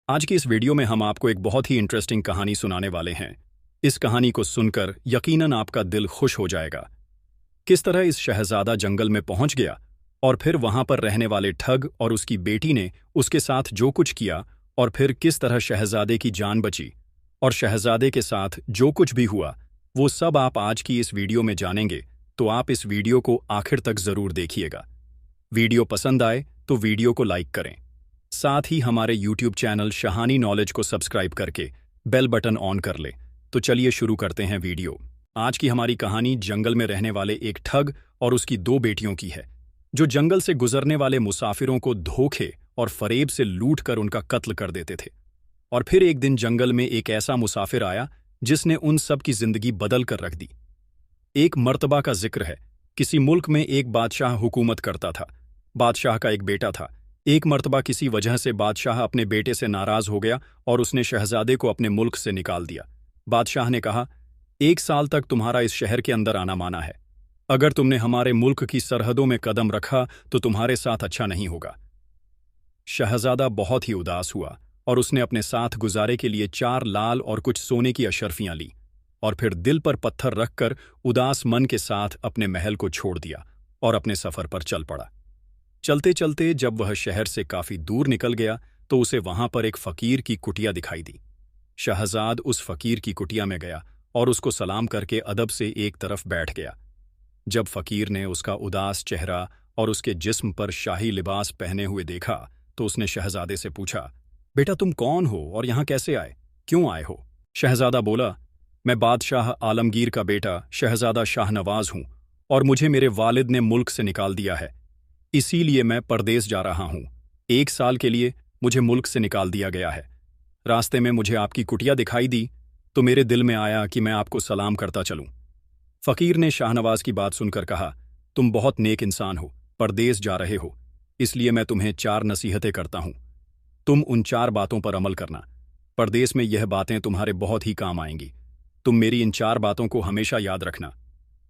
आज की इस वीडियो में हम आपको एक बहुत ही इंटरेस्टिंग कहानी सुनाने वाले हैं। इस कहानी को सुनकर यकीनन आपका दिल खुश हो जाएगा। किस तरह इस शहजादा जंगल में पहुंच गया और फिर वहां पर रहने वाले ठग और उसकी बेटी ने उसके साथ जो कुछ किया, और फिर किस तरह शहजादे की जान बची और शहजादे के साथ जो कुछ भी हुआ, वो सब आप आज की इस वीडियो में जानेंगे। तो आप इस वीडियो को आखिर तक जरूर देखिएगा। वीडियो पसंद आए तो वीडियो को लाइक करें। साथ ही हमारे यूट्यूब चैनल शहानी नॉलेज को सब्सक्राइब करके बेल बटन ऑन कर ले। तो चलिए शुरू करते हैं वीडियो। आज की हमारी कहानी जंगल में रहने वाले एक ठग और उसकी दो बेटियों की है, जो जंगल से गुजरने वाले मुसाफिरों को धोखे और फरेब से लूट कर उनका कत्ल कर देते थे। और फिर एक दिन जंगल में एक ऐसा मुसाफिर आया जिसने उन सब की जिंदगी बदल कर रख दी। एक मर्तबा का जिक्र है। किसी मुल्क में एक बादशाह हुकूमत करता था। बादशाह का एक बेटा था। एक मर्तबा किसी वजह से बादशाह अपने बेटे से नाराज हो गया और उसने शहजादे को अपने मुल्क से निकाल दिया। बादशाह ने कहा, 1 साल तक तुम्हारा इस शहर के अंदर आना माना है। अगर तुमने हमारे मुल्क की सरहदों में कदम रखा तो तुम्हारे साथ अच्छा नहीं होगा। शहजादा बहुत ही उदास हुआ और उसने अपने साथ गुजारे के लिए 4 लाल और कुछ सोने की अशर्फियां ली और फिर दिल पर पत्थर रखकर उदास मन के साथ अपने महल को छोड़ दिया और अपने सफर पर चल पड़ा। चलते चलते जब वह शहर से काफी दूर निकल गया तो उसे वहां पर एक फकीर की कुटिया दिखाई दी। शहजाद उस फकीर की कुटिया में गया और उसको सलाम करके अदब से एक तरफ बैठ गया। जब फकीर ने उसका उदास चेहरा और उसके जिस्म पर शाही लिबास पहने हुए देखा तो उसने शहजादे से पूछा, बेटा तुम कौन हो और यहां कैसे आए, क्यों आए हो? शहजादा बोला, मैं बादशाह आलमगीर का बेटा शहजादा शाहनवाज हूं और मुझे मेरे वालिद ने मुल्क से निकाल दिया है, इसीलिए मैं परदेस जा रहा हूं। 1 साल के लिए मुझे मुल्क से निकाल दिया गया है। रास्ते में मुझे आपकी कुटिया दिखाई दी तो मेरे दिल में आया कि मैं आपको सलाम करता चलूं। फकीर ने शाहनवाज की बात सुनकर कहा, तुम बहुत नेक इंसान हो, परदेस जा रहे हो, इसलिए मैं तुम्हें 4 नसीहतें करता हूं। तुम उन 4 बातों पर अमल करना। परदेस में यह बातें तुम्हारे बहुत ही काम आएंगी। तुम मेरी इन 4 बातों को हमेशा याद रखना।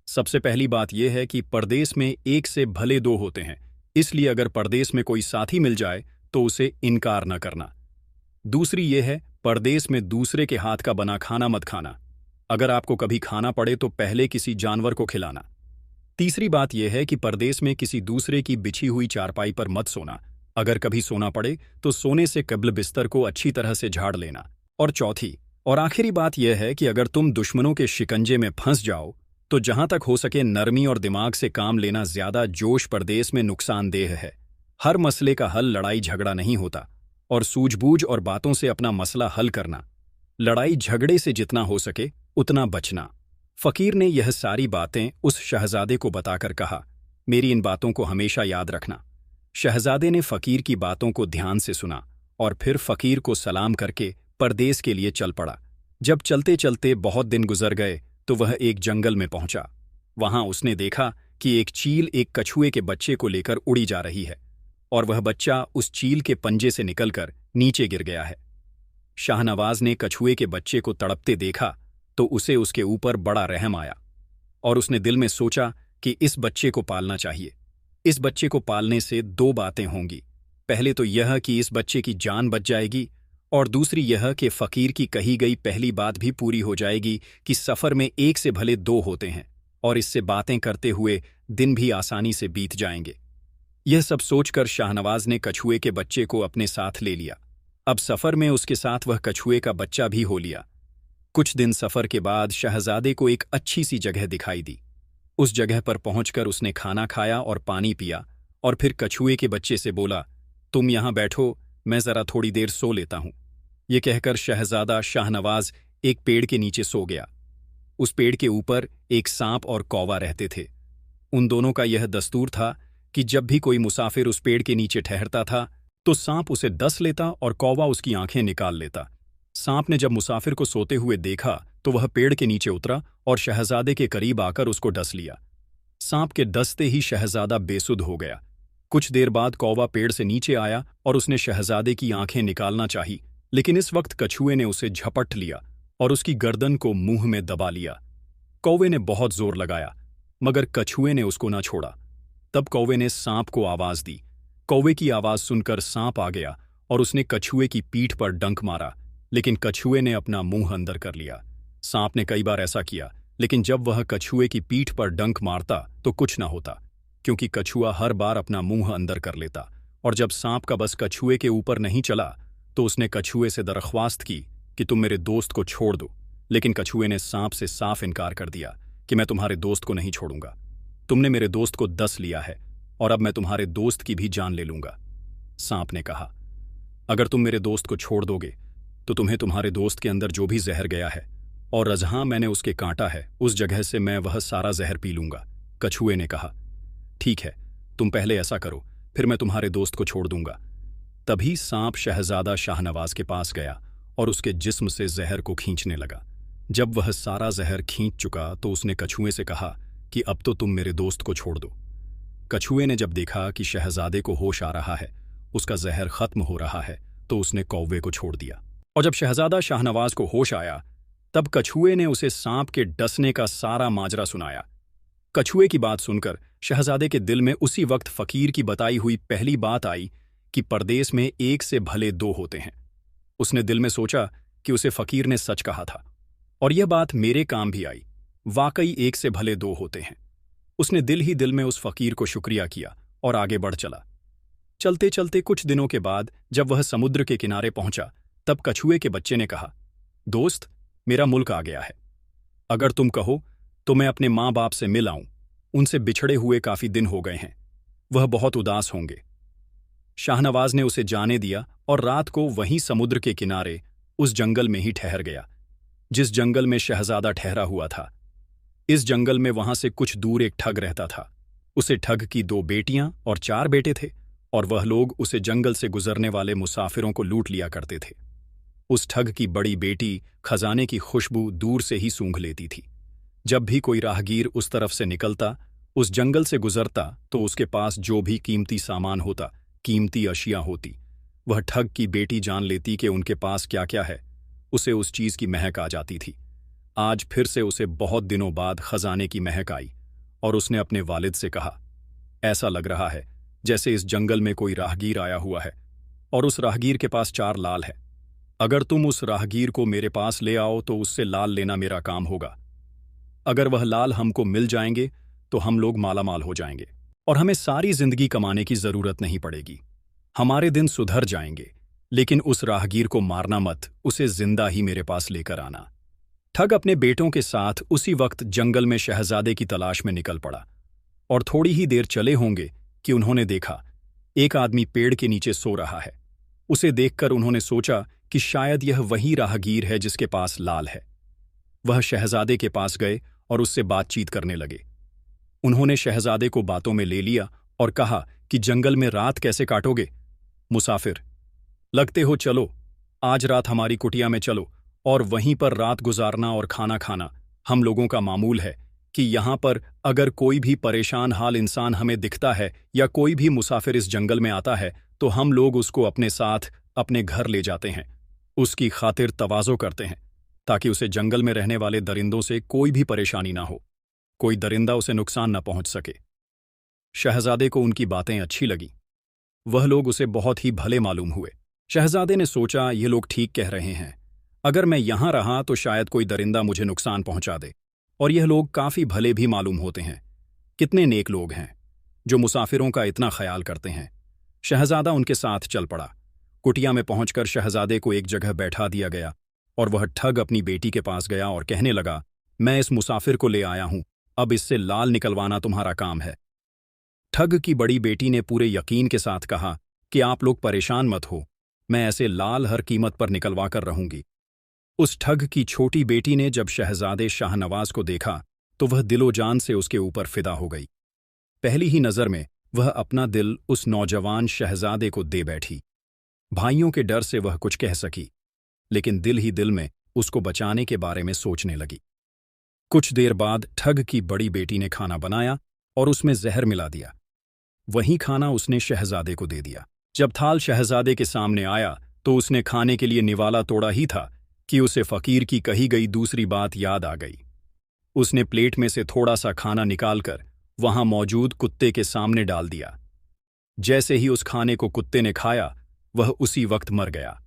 सबसे पहली बात यह है कि परदेस में एक से भले 2 होते हैं, इसलिए अगर परदेस में कोई साथी मिल जाए तो उसे इनकार न करना। दूसरी यह है, परदेस में दूसरे के हाथ का बना खाना मत खाना। अगर आपको कभी खाना पड़े तो पहले किसी जानवर को खिलाना। तीसरी बात यह है कि परदेस में किसी दूसरे की बिछी हुई चारपाई पर मत सोना। अगर कभी सोना पड़े तो सोने से कब्ल बिस्तर को अच्छी तरह से झाड़ लेना। और चौथी और आखिरी बात यह है कि अगर तुम दुश्मनों के शिकंजे में फंस जाओ तो जहां तक हो सके नरमी और दिमाग से काम लेना। ज्यादा जोश परदेस में नुकसानदेह है। हर मसले का हल लड़ाई झगड़ा नहीं होता और सूझबूझ और बातों से अपना मसला हल करना। लड़ाई झगड़े से जितना हो सके उतना बचना। फकीर ने यह सारी बातें उस शहजादे को बताकर कहा, मेरी इन बातों को हमेशा याद रखना। शहजादे ने फकीर की बातों को ध्यान से सुना और फिर फकीर को सलाम करके परदेस के लिए चल पड़ा। जब चलते चलते बहुत दिन गुजर गए तो वह एक जंगल में पहुंचा। वहां उसने देखा कि एक चील एक कछुए के बच्चे को लेकर उड़ी जा रही है और वह बच्चा उस चील के पंजे से निकलकर नीचे गिर गया है। शाहनवाज ने कछुए के बच्चे को तड़पते देखा तो उसे उसके ऊपर बड़ा रहम आया और उसने दिल में सोचा कि इस बच्चे को पालना चाहिए। इस बच्चे को पालने से 2 बातें होंगी। पहले तो यह कि इस बच्चे की जान बच जाएगी और दूसरी यह कि फकीर की कही गई पहली बात भी पूरी हो जाएगी कि सफर में एक से भले 2 होते हैं और इससे बातें करते हुए दिन भी आसानी से बीत जाएंगे। यह सब सोचकर शाहनवाज ने कछुए के बच्चे को अपने साथ ले लिया। अब सफर में उसके साथ वह कछुए का बच्चा भी हो लिया। कुछ दिन सफर के बाद शहजादे को एक अच्छी सी जगह दिखाई दी। उस जगह पर पहुंचकर उसने खाना खाया और पानी पिया और फिर कछुए के बच्चे से बोला, तुम यहां बैठो, मैं जरा थोड़ी देर सो लेता हूं। ये कहकर शहजादा शाहनवाज एक पेड़ के नीचे सो गया। उस पेड़ के ऊपर एक सांप और कौवा रहते थे। उन दोनों का यह दस्तूर था कि जब भी कोई मुसाफिर उस पेड़ के नीचे ठहरता था तो सांप उसे डस लेता और कौवा उसकी आंखें निकाल लेता। सांप ने जब मुसाफिर को सोते हुए देखा तो वह पेड़ के नीचे उतरा और शहजादे के करीब आकर उसको डस लिया। सांप के डसते ही शहजादा बेसुध हो गया। कुछ देर बाद कौवा पेड़ से नीचे आया और उसने शहजादे की आंखें निकालना चाही, लेकिन इस वक्त कछुए ने उसे झपट लिया और उसकी गर्दन को मुंह में दबा लिया। कौवे ने बहुत जोर लगाया मगर कछुए ने उसको न छोड़ा। तब कौवे ने सांप को आवाज दी। कौवे की आवाज सुनकर सांप आ गया और उसने कछुए की पीठ पर डंक मारा, लेकिन कछुए ने अपना मुंह अंदर कर लिया। सांप ने कई बार ऐसा किया, लेकिन जब वह कछुए की पीठ पर डंक मारता तो कुछ ना होता, क्योंकि कछुआ हर बार अपना मुंह अंदर कर लेता। और जब सांप का बस कछुए के ऊपर नहीं चला तो उसने कछुए से दरख्वास्त की कि तुम मेरे दोस्त को छोड़ दो, लेकिन कछुए ने सांप से साफ इनकार कर दिया कि मैं तुम्हारे दोस्त को नहीं छोड़ूंगा। तुमने मेरे दोस्त को दस लिया है और अब मैं तुम्हारे दोस्त की भी जान ले लूंगा। सांप ने कहा, अगर तुम मेरे दोस्त को छोड़ दोगे तो तुम्हें तुम्हारे दोस्त के अंदर जो भी जहर गया है और जहां मैंने उसके कांटा है उस जगह से मैं वह सारा जहर पी लूंगा। कछुए ने कहा, ठीक है, तुम पहले ऐसा करो, फिर मैं तुम्हारे दोस्त को छोड़ दूंगा। तभी सांप शहजादा शाहनवाज के पास गया और उसके जिस्म से जहर को खींचने लगा। जब वह सारा जहर खींच चुका तो उसने कछुए से कहा कि अब तो तुम मेरे दोस्त को छोड़ दो। कछुए ने जब देखा कि शहजादे को होश आ रहा है, उसका जहर खत्म हो रहा है, तो उसने कौवे को छोड़ दिया। और जब शहजादा शाहनवाज को होश आया तब कछुए ने उसे सांप के डसने का सारा माजरा सुनाया। कछुए की बात सुनकर शहजादे के दिल में उसी वक्त फकीर की बताई हुई पहली बात आई कि परदेश में एक से भले दो होते हैं। उसने दिल में सोचा कि उसे फकीर ने सच कहा था और यह बात मेरे काम भी आई, वाकई एक से भले दो होते हैं। उसने दिल ही दिल में उस फकीर को शुक्रिया किया और आगे बढ़ चला। चलते चलते कुछ दिनों के बाद जब वह समुद्र के किनारे पहुंचा तब कछुए के बच्चे ने कहा, दोस्त, मेरा मुल्क आ गया है। अगर तुम कहो तो मैं अपने माँ बाप से मिल आऊं, उनसे बिछड़े हुए काफी दिन हो गए हैं, वह बहुत उदास होंगे। शाहनवाज ने उसे जाने दिया और रात को वहीं समुद्र के किनारे उस जंगल में ही ठहर गया जिस जंगल में शहजादा ठहरा हुआ था। इस जंगल में वहां से कुछ दूर एक ठग रहता था। उसे ठग की 2 बेटियां और 4 बेटे थे और वह लोग उसे जंगल से गुजरने वाले मुसाफिरों को लूट लिया करते थे। उस ठग की बड़ी बेटी खजाने की खुशबू दूर से ही सूंघ लेती थी। जब भी कोई राहगीर उस तरफ से निकलता, उस जंगल से गुजरता, तो उसके पास जो भी कीमती सामान होता, कीमती अशिया होती, वह ठग की बेटी जान लेती कि उनके पास क्या क्या है। उसे उस चीज की महक आ जाती थी। आज फिर से उसे बहुत दिनों बाद खजाने की महक आई और उसने अपने वालिद से कहा, ऐसा लग रहा है जैसे इस जंगल में कोई राहगीर आया हुआ है और उस राहगीर के पास 4 लाल है। अगर तुम उस राहगीर को मेरे पास ले आओ तो उससे लाल लेना मेरा काम होगा। अगर वह लाल हमको मिल जाएंगे तो हम लोग मालामाल हो जाएंगे और हमें सारी जिंदगी कमाने की जरूरत नहीं पड़ेगी। हमारे दिन सुधर जाएंगे, लेकिन उस राहगीर को मारना मत, उसे जिंदा ही मेरे पास लेकर आना। ठग अपने बेटों के साथ उसी वक्त जंगल में शहजादे की तलाश में निकल पड़ा और थोड़ी ही देर चले होंगे कि उन्होंने देखा एक आदमी पेड़ के नीचे सो रहा है। उसे देखकर उन्होंने सोचा कि शायद यह वही राहगीर है जिसके पास लाल है। वह शहजादे के पास गए और उससे बातचीत करने लगे। उन्होंने शहजादे को बातों में ले लिया और कहा कि जंगल में रात कैसे काटोगे? मुसाफिर लगते हो, चलो आज रात हमारी कुटिया में चलो और वहीं पर रात गुजारना और खाना खाना। हम लोगों का मामूल है कि यहाँ पर अगर कोई भी परेशान हाल इंसान हमें दिखता है या कोई भी मुसाफिर इस जंगल में आता है तो हम लोग उसको अपने साथ अपने घर ले जाते हैं, उसकी खातिर तवाज़ो करते हैं ताकि उसे जंगल में रहने वाले दरिंदों से कोई भी परेशानी ना हो, कोई दरिंदा उसे नुकसान न पहुंच सके। शहजादे को उनकी बातें अच्छी लगी। वह लोग उसे बहुत ही भले मालूम हुए। शहजादे ने सोचा, ये लोग ठीक कह रहे हैं, अगर मैं यहां रहा तो शायद कोई दरिंदा मुझे नुकसान पहुंचा दे, और यह लोग काफी भले भी मालूम होते हैं। कितने नेक लोग हैं जो मुसाफिरों का इतना ख्याल करते हैं। शहजादा उनके साथ चल पड़ा। कुटिया में पहुंचकर शहजादे को एक जगह बैठा दिया गया और वह ठग अपनी बेटी के पास गया और कहने लगा, मैं इस मुसाफिर को ले आया हूं, अब इससे लाल निकलवाना तुम्हारा काम है। ठग की बड़ी बेटी ने पूरे यकीन के साथ कहा कि आप लोग परेशान मत हो, मैं ऐसे लाल हर कीमत पर निकलवा कर रहूंगी। उस ठग की छोटी बेटी ने जब शहजादे शाहनवाज को देखा तो वह दिलो जान से उसके ऊपर फिदा हो गई। पहली ही नजर में वह अपना दिल उस नौजवान शहजादे को दे बैठी। भाइयों के डर से वह कुछ कह सकी, लेकिन दिल ही दिल में उसको बचाने के बारे में सोचने लगी। कुछ देर बाद ठग की बड़ी बेटी ने खाना बनाया और उसमें जहर मिला दिया। वही खाना उसने शहजादे को दे दिया। जब थाल शहजादे के सामने आया तो उसने खाने के लिए निवाला तोड़ा ही था कि उसे फकीर की कही गई दूसरी बात याद आ गई। उसने प्लेट में से थोड़ा सा खाना निकालकर वहां मौजूद कुत्ते के सामने डाल दिया। जैसे ही उस खाने को कुत्ते ने खाया, वह उसी वक्त मर गया।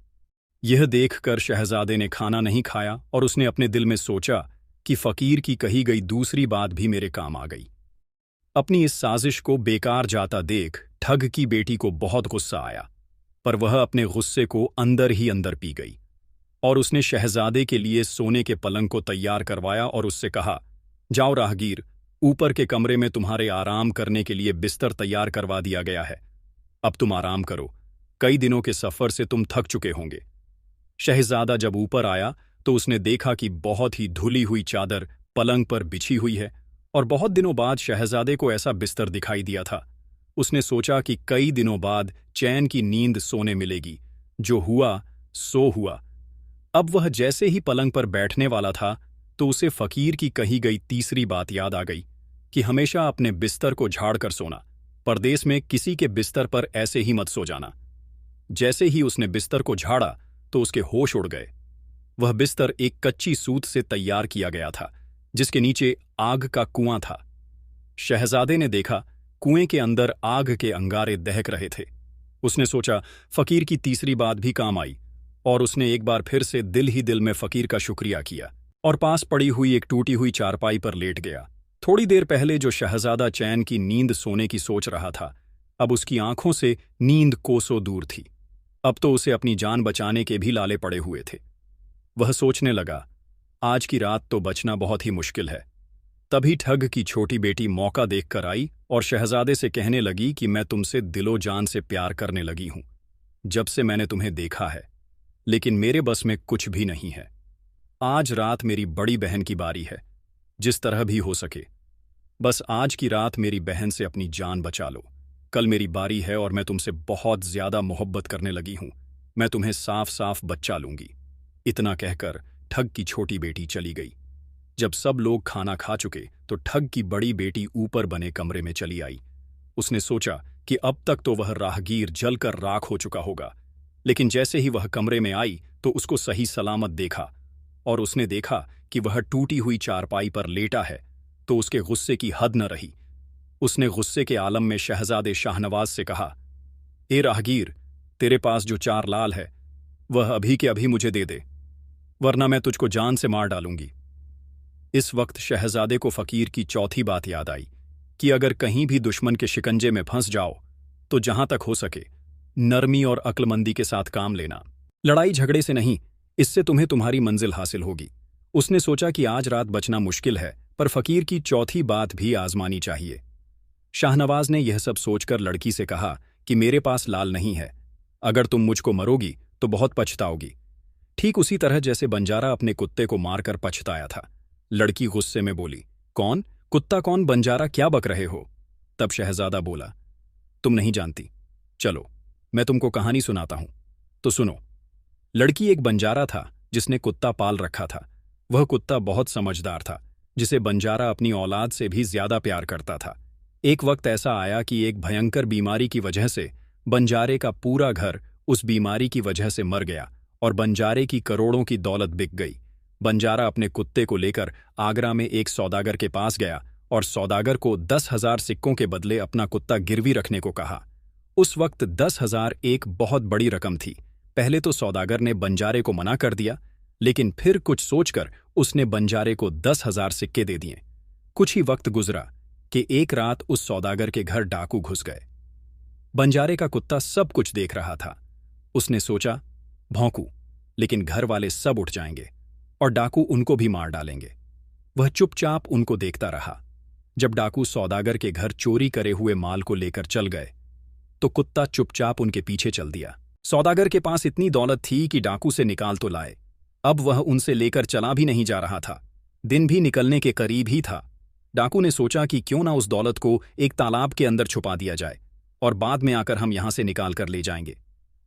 यह देखकर शहजादे ने खाना नहीं खाया और उसने अपने दिल में सोचा कि फकीर की कही गई दूसरी बात भी मेरे काम आ गई। अपनी इस साजिश को बेकार जाता देख ठग की बेटी को बहुत गुस्सा आया, पर वह अपने गुस्से को अंदर ही अंदर पी गई और उसने शहजादे के लिए सोने के पलंग को तैयार करवाया और उससे कहा, जाओ राहगीर, ऊपर के कमरे में तुम्हारे आराम करने के लिए बिस्तर तैयार करवा दिया गया है। अब तुम आराम करो, कई दिनों के सफर से तुम थक चुके होंगे। शहजादा जब ऊपर आया तो उसने देखा कि बहुत ही धुली हुई चादर पलंग पर बिछी हुई है और बहुत दिनों बाद शहजादे को ऐसा बिस्तर दिखाई दिया था। उसने सोचा कि कई दिनों बाद चैन की नींद सोने मिलेगी। जो हुआ सो हुआ। अब वह जैसे ही पलंग पर बैठने वाला था तो उसे फकीर की कही गई तीसरी बात याद आ गई कि हमेशा अपने बिस्तर को झाड़कर सोना, परदेश में किसी के बिस्तर पर ऐसे ही मत सो जाना। जैसे ही उसने बिस्तर को झाड़ा तो उसके होश उड़ गए। वह बिस्तर एक कच्ची सूत से तैयार किया गया था जिसके नीचे आग का कुआं था। शहजादे ने देखा कुएं के अंदर आग के अंगारे दहक रहे थे। उसने सोचा फकीर की तीसरी बात भी काम आई और उसने एक बार फिर से दिल ही दिल में फकीर का शुक्रिया किया और पास पड़ी हुई एक टूटी हुई चारपाई पर लेट गया। थोड़ी देर पहले जो शहजादा चैन की नींद सोने की सोच रहा था, अब उसकी आंखों से नींद कोसों दूर थी। अब तो उसे अपनी जान बचाने के भी लाले पड़े हुए थे। वह सोचने लगा, आज की रात तो बचना बहुत ही मुश्किल है। तभी ठग की छोटी बेटी मौका देखकर आई और शहजादे से कहने लगी कि मैं तुमसे दिलो जान से प्यार करने लगी हूं जब से मैंने तुम्हें देखा है, लेकिन मेरे बस में कुछ भी नहीं है। आज रात मेरी बड़ी बहन की बारी है, जिस तरह भी हो सके बस आज की रात मेरी बहन से अपनी जान बचा लो। कल मेरी बारी है और मैं तुमसे बहुत ज्यादा मोहब्बत करने लगी हूं। मैं तुम्हें साफ साफ बच्चा लूंगी। इतना कहकर ठग की छोटी बेटी चली गई। जब सब लोग खाना खा चुके तो ठग की बड़ी बेटी ऊपर बने कमरे में चली आई। उसने सोचा कि अब तक तो वह राहगीर जलकर राख हो चुका होगा, लेकिन जैसे ही वह कमरे में आई तो उसको सही सलामत देखा और उसने देखा कि वह टूटी हुई चारपाई पर लेटा है तो उसके गुस्से की हद न रही। उसने गुस्से के आलम में शहजादे शाहनवाज से कहा, ए राहगीर, तेरे पास जो 4 लाल है वह अभी के अभी मुझे दे दे, वरना मैं तुझको जान से मार डालूंगी। इस वक्त शहजादे को फकीर की चौथी बात याद आई कि अगर कहीं भी दुश्मन के शिकंजे में फंस जाओ तो जहां तक हो सके नरमी और अक्लमंदी के साथ काम लेना। लड़ाई झगड़े से नहीं, इससे तुम्हें तुम्हारी मंजिल हासिल होगी। उसने सोचा कि आज रात बचना मुश्किल है, पर फकीर की चौथी बात भी आजमानी चाहिए। शाहनवाज ने यह सब सोचकर लड़की से कहा कि मेरे पास लाल नहीं है, अगर तुम मुझको मरोगी तो बहुत पछताओगी। ठीक उसी तरह जैसे बंजारा अपने कुत्ते को मारकर पछताया था। लड़की गुस्से में बोली, कौन कुत्ता, कौन बंजारा, क्या बक रहे हो? तब शहजादा बोला, तुम नहीं जानती, चलो मैं तुमको कहानी सुनाता हूं, तो सुनो। लड़की एक बंजारा था जिसने कुत्ता पाल रखा था। वह कुत्ता बहुत समझदार था, जिसे बंजारा अपनी औलाद से भी ज्यादा प्यार करता था। एक वक्त ऐसा आया कि एक भयंकर बीमारी की वजह से बंजारे का पूरा घर उस बीमारी की वजह से मर गया और बंजारे की करोड़ों की दौलत बिक गई। बंजारा अपने कुत्ते को लेकर आगरा में एक सौदागर के पास गया और सौदागर को 10,000 सिक्कों के बदले अपना कुत्ता गिरवी रखने को कहा। उस वक्त 10,000 एक बहुत बड़ी रकम थी। पहले तो सौदागर ने बंजारे को मना कर दिया, लेकिन फिर कुछ सोचकर उसने बंजारे को 10,000 सिक्के दे दिए। कुछ ही वक्त गुजरा कि एक रात उस सौदागर के घर डाकू घुस गए। बंजारे का कुत्ता सब कुछ देख रहा था। उसने सोचा, भौंकू, लेकिन घर वाले सब उठ जाएंगे और डाकू उनको भी मार डालेंगे। वह चुपचाप उनको देखता रहा। जब डाकू सौदागर के घर चोरी करे हुए माल को लेकर चल गए तो कुत्ता चुपचाप उनके पीछे चल दिया। सौदागर के पास इतनी दौलत थी कि डाकू से निकाल तो लाए, अब वह उनसे लेकर चला भी नहीं जा रहा था। दिन भी निकलने के करीब ही था। डाकू ने सोचा कि क्यों ना उस दौलत को एक तालाब के अंदर छुपा दिया जाए और बाद में आकर हम यहां से निकाल कर ले जाएंगे।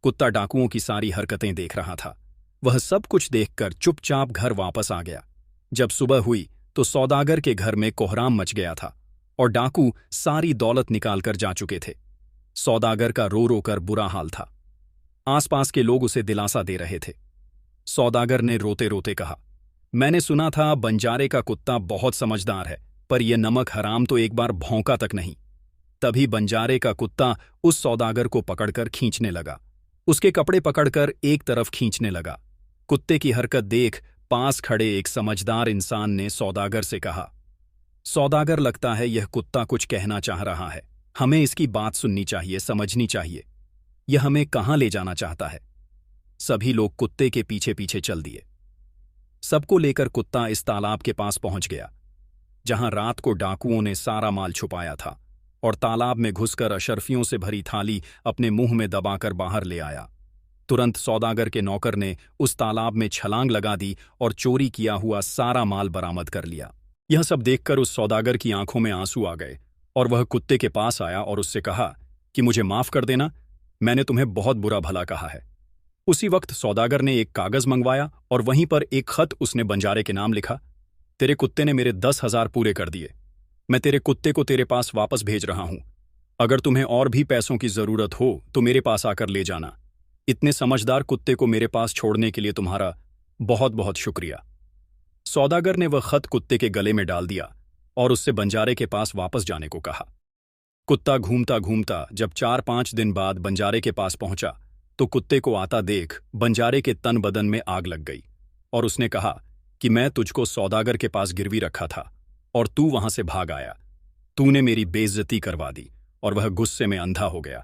कुत्ता डाकुओं की सारी हरकतें देख रहा था। वह सब कुछ देखकर चुपचाप घर वापस आ गया। जब सुबह हुई तो सौदागर के घर में कोहराम मच गया था और डाकू सारी दौलत निकालकर जा चुके थे। सौदागर का रो रो कर बुरा हाल था। आसपास के लोग उसे दिलासा दे रहे थे। सौदागर ने रोते रोते कहा, मैंने सुना था बंजारे का कुत्ता बहुत समझदार है, पर यह नमक हराम तो एक बार भौंका तक नहीं। तभी बंजारे का कुत्ता उस सौदागर को पकड़कर खींचने लगा। उसके कपड़े पकड़कर एक तरफ खींचने लगा। कुत्ते की हरकत देख पास खड़े एक समझदार इंसान ने सौदागर से कहा, सौदागर, लगता है यह कुत्ता कुछ कहना चाह रहा है। हमें इसकी बात सुननी चाहिए, समझनी चाहिए। यह हमें कहाँ ले जाना चाहता है। सभी लोग कुत्ते के पीछे पीछे चल दिए। सबको लेकर कुत्ता इस तालाब के पास पहुंच गया जहां रात को डाकुओं ने सारा माल छुपाया था, और तालाब में घुसकर अशर्फियों से भरी थाली अपने मुंह में दबाकर बाहर ले आया। तुरंत सौदागर के नौकर ने उस तालाब में छलांग लगा दी और चोरी किया हुआ सारा माल बरामद कर लिया। यह सब देखकर उस सौदागर की आंखों में आंसू आ गए और वह कुत्ते के पास आया और उससे कहा कि मुझे माफ कर देना, मैंने तुम्हें बहुत बुरा भला कहा है। उसी वक्त सौदागर ने एक कागज मंगवाया और वहीं पर एक खत उसने बंजारे के नाम लिखा, तेरे कुत्ते ने मेरे 10,000 पूरे कर दिए। मैं तेरे कुत्ते को तेरे पास वापस भेज रहा हूं। अगर तुम्हें और भी पैसों की जरूरत हो तो मेरे पास आकर ले जाना। इतने समझदार कुत्ते को मेरे पास छोड़ने के लिए तुम्हारा बहुत बहुत शुक्रिया। सौदागर ने वह खत कुत्ते के गले में डाल दिया और उससे बंजारे के पास वापस जाने को कहा। कुत्ता घूमता घूमता जब 4-5 दिन बाद बंजारे के पास पहुंचा तो कुत्ते को आता देख बंजारे के तन बदन में आग लग गई और उसने कहा कि मैं तुझको सौदागर के पास गिरवी रखा था और तू वहां से भाग आया। तूने मेरी बेइज्जती करवा दी। और वह गुस्से में अंधा हो गया।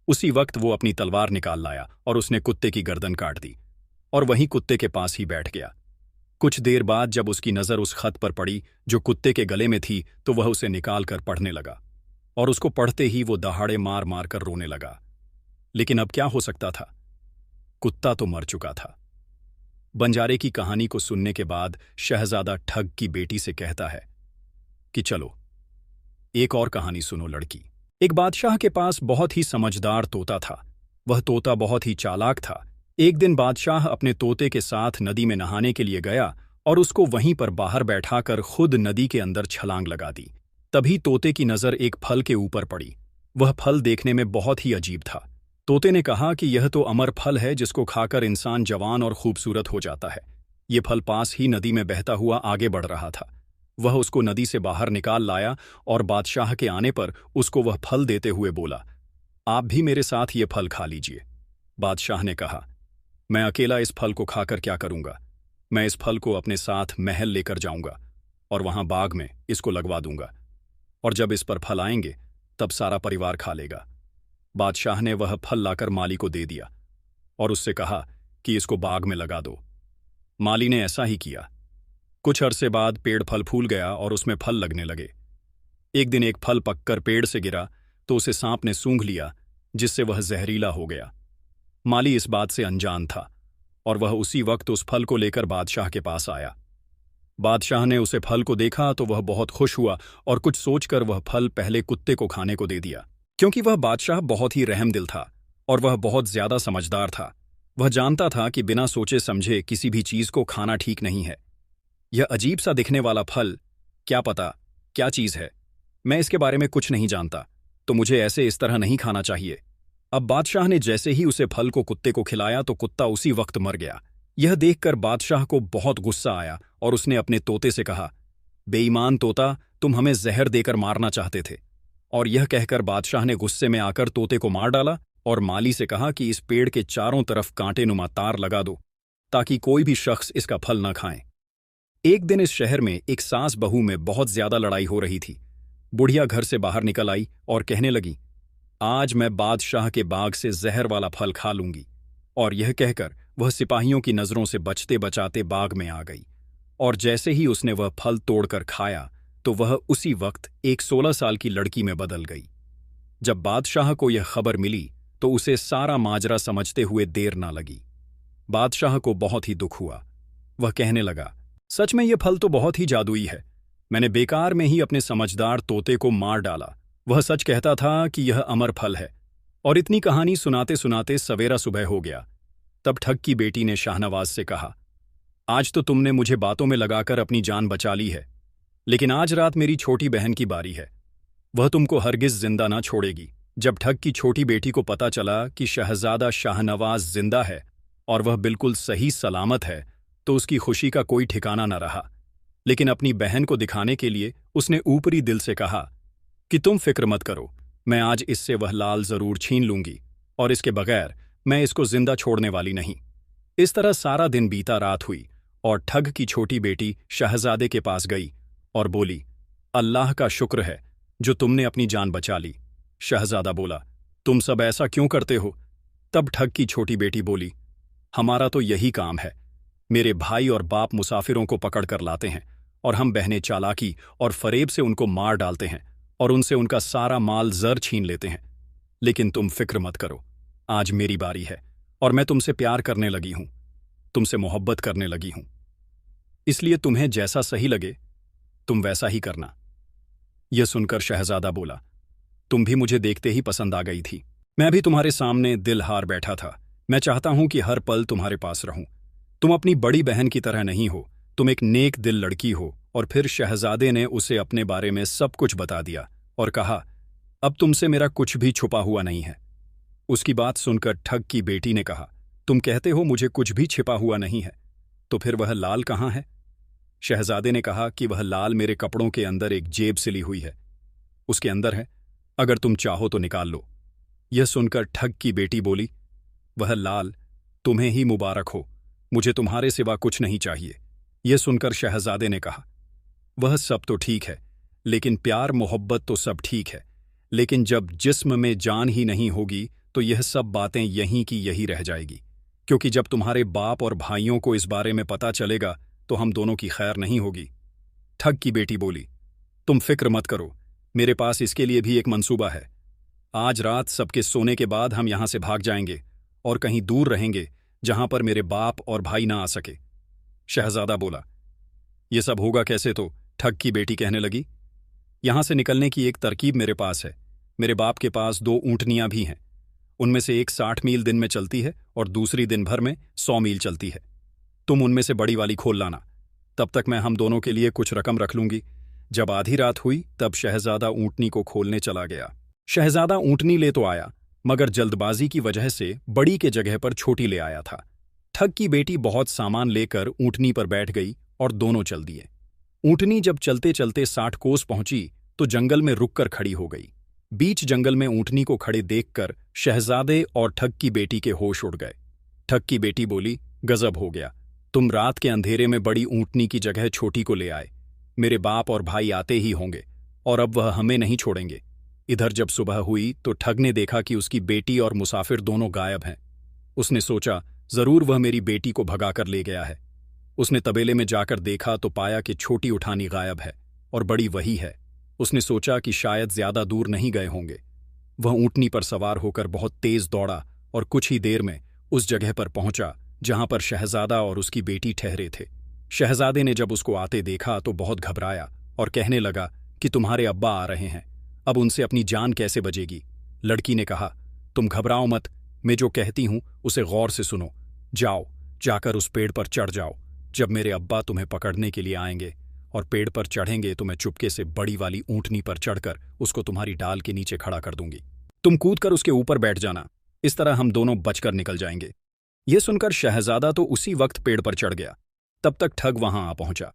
उसी वक्त वो अपनी तलवार निकाल लाया और उसने कुत्ते की गर्दन काट दी और वहीं कुत्ते के पास ही बैठ गया। कुछ देर बाद जब उसकी नज़र उस खत पर पड़ी जो कुत्ते के गले में थी तो वह उसे निकालकर पढ़ने लगा और उसको पढ़ते ही वो दहाड़े मार मार कर रोने लगा। लेकिन अब क्या हो सकता था, कुत्ता तो मर चुका था। बंजारे की कहानी को सुनने के बाद शहजादा ठग की बेटी से कहता है कि चलो एक और कहानी सुनो लड़की। एक बादशाह के पास बहुत ही समझदार तोता था। वह तोता बहुत ही चालाक था। एक दिन बादशाह अपने तोते के साथ नदी में नहाने के लिए गया और उसको वहीं पर बाहर बैठाकर खुद नदी के अंदर छलांग लगा दी। तभी तोते की नज़र एक फल के ऊपर पड़ी। वह फल देखने में बहुत ही अजीब था। तोते ने कहा कि यह तो अमर फल है जिसको खाकर इंसान जवान और खूबसूरत हो जाता है। ये फल पास ही नदी में बहता हुआ आगे बढ़ रहा था। वह उसको नदी से बाहर निकाल लाया और बादशाह के आने पर उसको वह फल देते हुए बोला, आप भी मेरे साथ ये फल खा लीजिए। बादशाह ने कहा, मैं अकेला इस फल को खाकर क्या करूंगा। मैं इस फल को अपने साथ महल लेकर जाऊंगा और वहां बाग में इसको लगवा दूंगा, और जब इस पर फल आएंगे तब सारा परिवार खा लेगा। बादशाह ने वह फल लाकर माली को दे दिया और उससे कहा कि इसको बाग में लगा दो। माली ने ऐसा ही किया। कुछ अरसे बाद पेड़ फल फूल गया और उसमें फल लगने लगे। एक दिन एक फल पककर पेड़ से गिरा तो उसे सांप ने सूंघ लिया, जिससे वह जहरीला हो गया। माली इस बात से अनजान था और वह उसी वक्त उस फल को लेकर बादशाह के पास आया। बादशाह ने उसे फल को देखा तो वह बहुत खुश हुआ और कुछ सोचकर वह फल पहले कुत्ते को खाने को दे दिया। क्योंकि वह बादशाह बहुत ही रहमदिल था और वह बहुत ज्यादा समझदार था। वह जानता था कि बिना सोचे समझे किसी भी चीज को खाना ठीक नहीं है। यह अजीब सा दिखने वाला फल, क्या पता क्या चीज है, मैं इसके बारे में कुछ नहीं जानता, तो मुझे ऐसे इस तरह नहीं खाना चाहिए। अब बादशाह ने जैसे ही उसे फल को कुत्ते को खिलाया तो कुत्ता उसी वक्त मर गया। यह देखकर बादशाह को बहुत गुस्सा आया और उसने अपने तोते से कहा, बेईमान तोता, तुम हमें जहर देकर मारना चाहते थे। और यह कहकर बादशाह ने गुस्से में आकर तोते को मार डाला और माली से कहा कि इस पेड़ के चारों तरफ कांटेनुमा तार लगा दो ताकि कोई भी शख्स इसका फल न खाए। एक दिन इस शहर में एक सास बहू में बहुत ज्यादा लड़ाई हो रही थी। बुढ़िया घर से बाहर निकल आई और कहने लगी, आज मैं बादशाह के बाग से जहर वाला फल खा लूंगी। और यह कहकर वह सिपाहियों की नजरों से बचते बचाते बाग में आ गई और जैसे ही उसने वह फल तोड़कर खाया तो वह उसी वक्त एक 16 साल की लड़की में बदल गई। जब बादशाह को यह खबर मिली तो उसे सारा माजरा समझते हुए देर ना लगी। बादशाह को बहुत ही दुख हुआ। वह कहने लगा, सच में यह फल तो बहुत ही जादुई है। मैंने बेकार में ही अपने समझदार तोते को मार डाला। वह सच कहता था कि यह अमर फल है। और इतनी कहानी सुनाते सुनाते सवेरा सुबह हो गया। तब ठग की बेटी ने शाहनवाज से कहा, आज तो तुमने मुझे बातों में लगाकर अपनी जान बचा ली है, लेकिन आज रात मेरी छोटी बहन की बारी है। वह तुमको हरगिज जिंदा ना छोड़ेगी। जब ठग की छोटी बेटी को पता चला कि शहजादा शाहनवाज जिंदा है और वह बिल्कुल सही सलामत है तो उसकी खुशी का कोई ठिकाना न रहा। लेकिन अपनी बहन को दिखाने के लिए उसने ऊपरी दिल से कहा कि तुम फिक्र मत करो, मैं आज इससे वह लाल जरूर छीन लूंगी और इसके बगैर मैं इसको जिंदा छोड़ने वाली नहीं। इस तरह सारा दिन बीता, रात हुई और ठग की छोटी बेटी शहजादे के पास गई और बोली, अल्लाह का शुक्र है जो तुमने अपनी जान बचा ली। शहजादा बोला, तुम सब ऐसा क्यों करते हो? तब ठग की छोटी बेटी बोली, हमारा तो यही काम है। मेरे भाई और बाप मुसाफिरों को पकड़ कर लाते हैं और हम बहनें चालाकी और फरेब से उनको मार डालते हैं और उनसे उनका सारा माल जर छीन लेते हैं। लेकिन तुम फिक्र मत करो, आज मेरी बारी है और मैं तुमसे प्यार करने लगी हूं, तुमसे मोहब्बत करने लगी हूं। इसलिए तुम्हें जैसा सही लगे तुम वैसा ही करना। यह सुनकर शहजादा बोला, तुम भी मुझे देखते ही पसंद आ गई थी। मैं भी तुम्हारे सामने दिल हार बैठा था। मैं चाहता हूं कि हर पल तुम्हारे पास रहूं। तुम अपनी बड़ी बहन की तरह नहीं हो, तुम एक नेक दिल लड़की हो। और फिर शहजादे ने उसे अपने बारे में सब कुछ बता दिया और कहा, अब तुमसे मेरा कुछ भी छुपा हुआ नहीं है। उसकी बात सुनकर ठग की बेटी ने कहा, तुम कहते हो मुझे कुछ भी छिपा हुआ नहीं है, तो फिर वह लाल कहाँ है? शहजादे ने कहा कि वह लाल मेरे कपड़ों के अंदर एक जेब सिली हुई है, उसके अंदर है, अगर तुम चाहो तो निकाल लो। यह सुनकर ठग की बेटी बोली, वह लाल तुम्हें ही मुबारक हो, मुझे तुम्हारे सिवा कुछ नहीं चाहिए। यह सुनकर शहजादे ने कहा, वह सब तो ठीक है, लेकिन प्यार मोहब्बत तो सब ठीक है, लेकिन जब जिस्म में जान ही नहीं होगी तो यह सब बातें यहीं की यही रह जाएगी, क्योंकि जब तुम्हारे बाप और भाइयों को इस बारे में पता चलेगा तो हम दोनों की खैर नहीं होगी। ठग की बेटी बोली, तुम फिक्र मत करो, मेरे पास इसके लिए भी एक मंसूबा है। आज रात सबके सोने के बाद हम यहां से भाग जाएंगे और कहीं दूर रहेंगे जहां पर मेरे बाप और भाई ना आ सके। शहजादा बोला, यह सब होगा कैसे? तो ठग की बेटी कहने लगी, यहां से निकलने की एक तरकीब मेरे पास है। मेरे बाप के पास 2 ऊंटनियां भी हैं, उनमें से एक 60 मील दिन में चलती है और दूसरी दिन भर में 100 मील चलती है। तुम उनमें से बड़ी वाली खोल लाना, तब तक मैं हम दोनों के लिए कुछ रकम रख लूंगी। जब आधी रात हुई तब शहजादा ऊंटनी को खोलने चला गया। शहजादा ऊंटनी ले तो आया, मगर जल्दबाजी की वजह से बड़ी के जगह पर छोटी ले आया था। ठग की बेटी बहुत सामान लेकर ऊंटनी पर बैठ गई और दोनों चल दिए। ऊंटनी जब चलते चलते 60 कोस पहुंची तो जंगल में रुककर खड़ी हो गई। बीच जंगल में ऊंटनी को खड़े देखकर शहजादे और ठग की बेटी के होश उड़ गए। ठग की बेटी बोली, गजब हो गया, तुम रात के अंधेरे में बड़ी ऊंटनी की जगह छोटी को ले आए। मेरे बाप और भाई आते ही होंगे और अब वह हमें नहीं छोड़ेंगे। इधर जब सुबह हुई तो ठग ने देखा कि उसकी बेटी और मुसाफिर दोनों गायब हैं। उसने सोचा, जरूर वह मेरी बेटी को भगाकर ले गया है। उसने तबेले में जाकर देखा तो पाया कि छोटी उठानी गायब है और बड़ी वही है। उसने सोचा कि शायद ज्यादा दूर नहीं गए होंगे। वह ऊंटनी पर सवार होकर बहुत तेज दौड़ा और कुछ ही देर में उस जगह पर पहुंचा जहां पर शहजादा और उसकी बेटी ठहरे थे। शहजादे ने जब उसको आते देखा तो बहुत घबराया और कहने लगा कि तुम्हारे अब्बा आ रहे हैं, अब उनसे अपनी जान कैसे बचेगी? लड़की ने कहा, तुम घबराओ मत, मैं जो कहती हूं उसे गौर से सुनो। जाओ, जाकर उस पेड़ पर चढ़ जाओ। जब मेरे अब्बा तुम्हें पकड़ने के लिए आएंगे और पेड़ पर चढ़ेंगे तो मैं चुपके से बड़ी वाली ऊंटनी पर चढ़कर उसको तुम्हारी डाल के नीचे खड़ा कर दूंगी। तुम कूदकर उसके ऊपर बैठ जाना, इस तरह हम दोनों बचकर निकल जाएंगे। यह सुनकर शहजादा तो उसी वक्त पेड़ पर चढ़ गया। तब तक ठग वहां आ पहुंचा।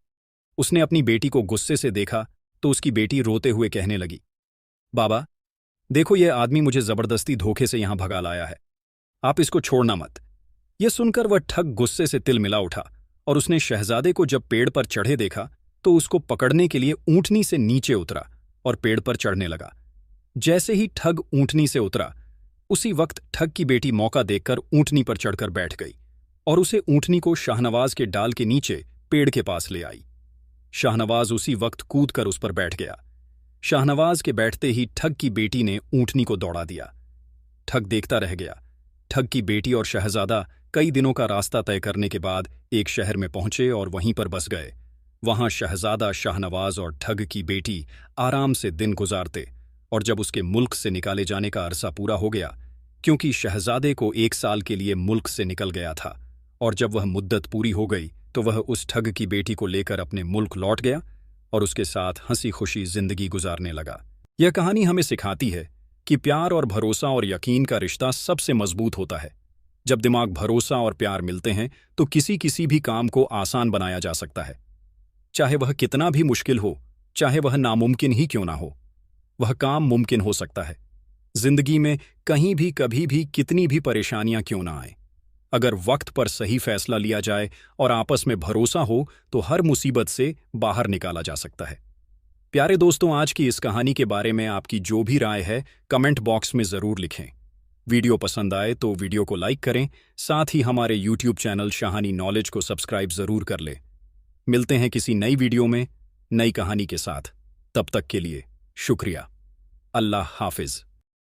उसने अपनी बेटी को गुस्से से देखा तो उसकी बेटी रोते हुए कहने लगी, बाबा देखो, यह आदमी मुझे जबरदस्ती धोखे से यहां भगा लाया है, आप इसको छोड़ना मत। यह सुनकर वह ठग गुस्से से तिलमिला उठा और उसने शहजादे को जब पेड़ पर चढ़े देखा तो उसको पकड़ने के लिए ऊंटनी से नीचे उतरा और पेड़ पर चढ़ने लगा। जैसे ही ठग ऊंटनी से उतरा, उसी वक्त ठग की बेटी मौका देखकर ऊंटनी पर चढ़कर बैठ गई और उसे ऊंटनी को शाहनवाज के डाल के नीचे पेड़ के पास ले आई। शाहनवाज उसी वक्त कूदकर उस पर बैठ गया। शाहनवाज के बैठते ही ठग की बेटी ने ऊंटनी को दौड़ा दिया। ठग देखता रह गया। ठग की बेटी और शहजादा कई दिनों का रास्ता तय करने के बाद एक शहर में पहुंचे और वहीं पर बस गए। वहां शहजादा, शाहनवाज और ठग की बेटी आराम से दिन गुजारते और जब उसके मुल्क से निकाले जाने का अरसा पूरा हो गया, क्योंकि शहजादे को 1 साल के लिए मुल्क से निकल गया था, और जब वह मुद्दत पूरी हो गई तो वह उस ठग की बेटी को लेकर अपने मुल्क लौट गया और उसके साथ हंसी खुशी जिंदगी गुजारने लगा। यह कहानी हमें सिखाती है कि प्यार और भरोसा और यकीन का रिश्ता सबसे मजबूत होता है। जब दिमाग, भरोसा और प्यार मिलते हैं तो किसी भी काम को आसान बनाया जा सकता है। चाहे वह कितना भी मुश्किल हो, चाहे वह नामुमकिन ही क्यों ना हो, वह काम मुमकिन हो सकता है। जिंदगी में कहीं भी कभी भी कितनी भी परेशानियां क्यों ना आए, अगर वक्त पर सही फैसला लिया जाए और आपस में भरोसा हो तो हर मुसीबत से बाहर निकाला जा सकता है। प्यारे दोस्तों, आज की इस कहानी के बारे में आपकी जो भी राय है कमेंट बॉक्स में ज़रूर लिखें। वीडियो पसंद आए तो वीडियो को लाइक करें, साथ ही हमारे यूट्यूब चैनल शाहानी नॉलेज को सब्सक्राइब ज़रूर कर लें। मिलते हैं किसी नई वीडियो में नई कहानी के साथ। तब तक के लिए शुक्रिया। अल्लाह हाफिज़।